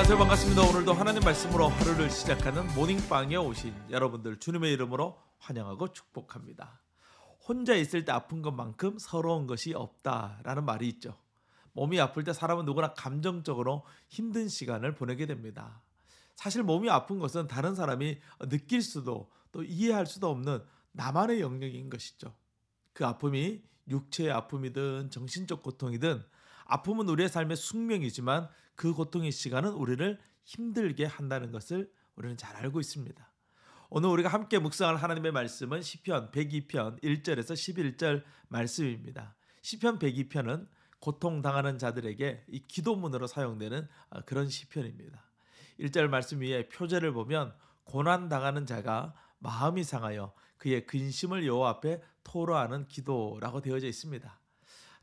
안녕하세요. 반갑습니다. 오늘도 하나님 말씀으로 하루를 시작하는 모닝빵에 오신 여러분들 주님의 이름으로 환영하고 축복합니다. 혼자 있을 때 아픈 것만큼 서러운 것이 없다라는 말이 있죠. 몸이 아플 때 사람은 누구나 감정적으로 힘든 시간을 보내게 됩니다. 사실 몸이 아픈 것은 다른 사람이 느낄 수도 또 이해할 수도 없는 나만의 영역인 것이죠. 그 아픔이 육체의 아픔이든 정신적 고통이든 아픔은 우리의 삶의 숙명이지만 그 고통의 시간은 우리를 힘들게 한다는 것을 우리는 잘 알고 있습니다. 오늘 우리가 함께 묵상할 하나님의 말씀은 시편 102편 1절에서 11절 말씀입니다. 시편 102편은 고통당하는 자들에게 이 기도문으로 사용되는 그런 시편입니다. 1절 말씀 위에 표제를 보면 고난당하는 자가 마음이 상하여 그의 근심을 여호와 앞에 토로하는 기도라고 되어져 있습니다.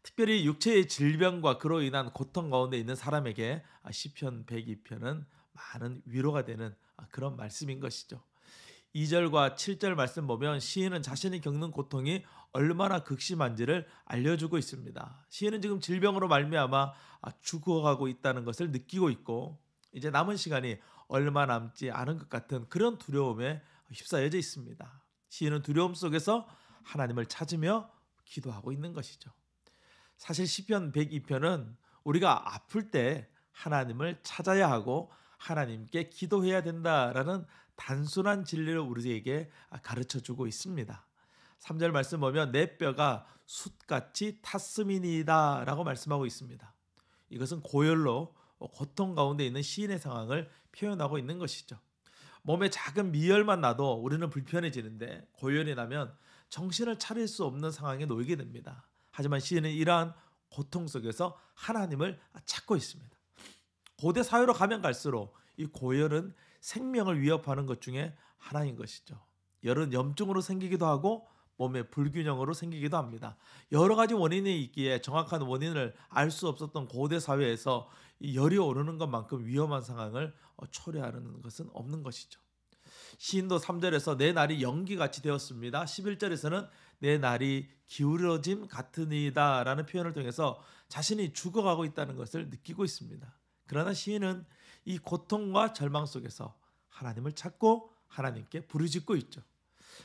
특별히 육체의 질병과 그로 인한 고통 가운데 있는 사람에게 시편 102편은 많은 위로가 되는 그런 말씀인 것이죠. 2절과 7절 말씀 보면 시인은 자신이 겪는 고통이 얼마나 극심한지를 알려주고 있습니다. 시인은 지금 질병으로 말미암아 죽어가고 있다는 것을 느끼고 있고 이제 남은 시간이 얼마 남지 않은 것 같은 그런 두려움에 휩싸여져 있습니다. 시인은 두려움 속에서 하나님을 찾으며 기도하고 있는 것이죠. 사실 시편 102편은 우리가 아플 때 하나님을 찾아야 하고 하나님께 기도해야 된다라는 단순한 진리를 우리에게 가르쳐주고 있습니다. 3절 말씀 보면 내 뼈가 숯같이 탔음이니이다 라고 말씀하고 있습니다. 이것은 고열로 고통 가운데 있는 시인의 상황을 표현하고 있는 것이죠. 몸에 작은 미열만 나도 우리는 불편해지는데 고열이 나면 정신을 차릴 수 없는 상황에 놓이게 됩니다. 하지만 시인은 이러한 고통 속에서 하나님을 찾고 있습니다. 고대 사회로 가면 갈수록 이 고열은 생명을 위협하는 것 중에 하나인 것이죠. 열은 염증으로 생기기도 하고 몸의 불균형으로 생기기도 합니다. 여러 가지 원인이 있기에 정확한 원인을 알 수 없었던 고대 사회에서 이 열이 오르는 것만큼 위험한 상황을 초래하는 것은 없는 것이죠. 시인도 3절에서 내 날이 연기같이 되었습니다. 11절에서는 내 날이 기울어짐 같으니이다 라는 표현을 통해서 자신이 죽어가고 있다는 것을 느끼고 있습니다. 그러나 시인은 이 고통과 절망 속에서 하나님을 찾고 하나님께 부르짖고 있죠.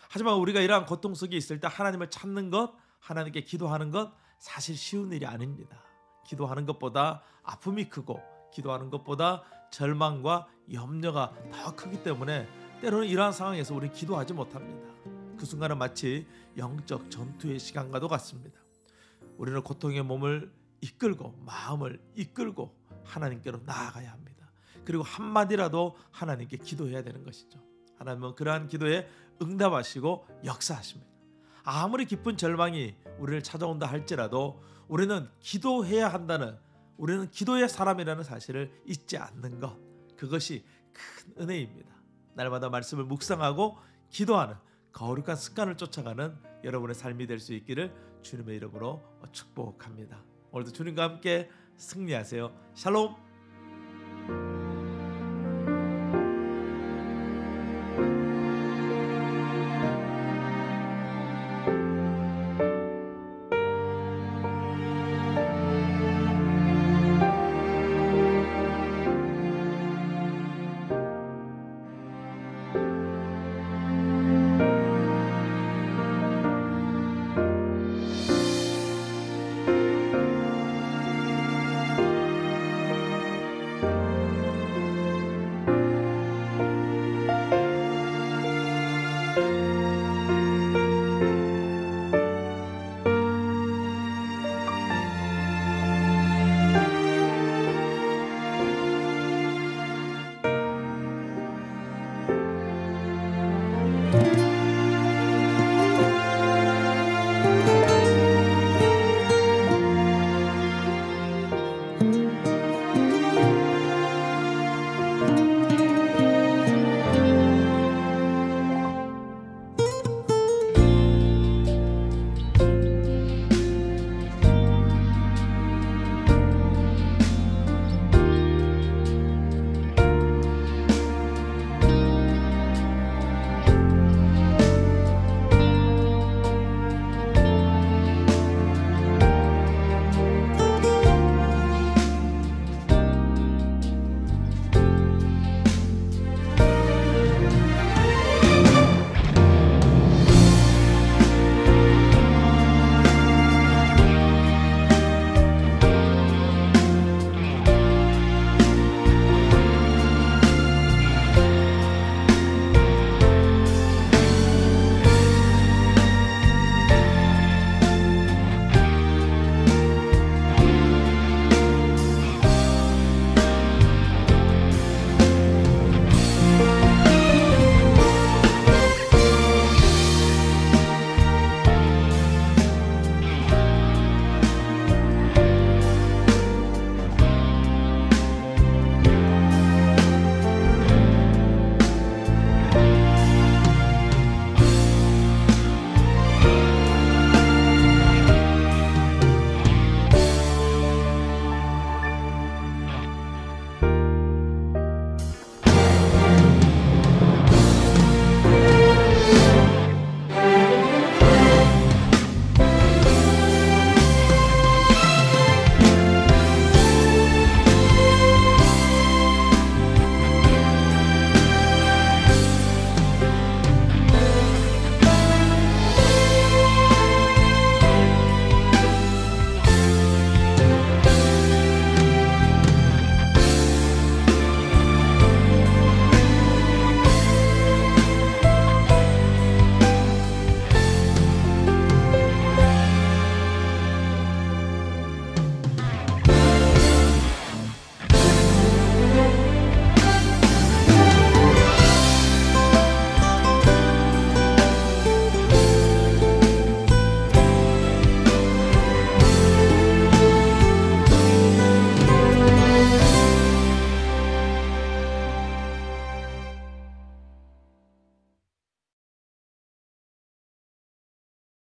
하지만 우리가 이러한 고통 속에 있을 때 하나님을 찾는 것, 하나님께 기도하는 것 사실 쉬운 일이 아닙니다. 기도하는 것보다 아픔이 크고 기도하는 것보다 절망과 염려가 더 크기 때문에 때로는 이러한 상황에서 우리는 기도하지 못합니다. 그 순간은 마치 영적 전투의 시간과도 같습니다. 우리는 고통의 몸을 이끌고 마음을 이끌고 하나님께로 나아가야 합니다. 그리고 한마디라도 하나님께 기도해야 되는 것이죠. 하나님은 그러한 기도에 응답하시고 역사하십니다. 아무리 깊은 절망이 우리를 찾아온다 할지라도 우리는 기도해야 한다는, 우리는 기도의 사람이라는 사실을 잊지 않는 것, 그것이 큰 은혜입니다. 날마다 말씀을 묵상하고 기도하는 거룩한 습관을 쫓아가는 여러분의 삶이 될 수 있기를 주님의 이름으로 축복합니다. 오늘도 주님과 함께 승리하세요. 샬롬.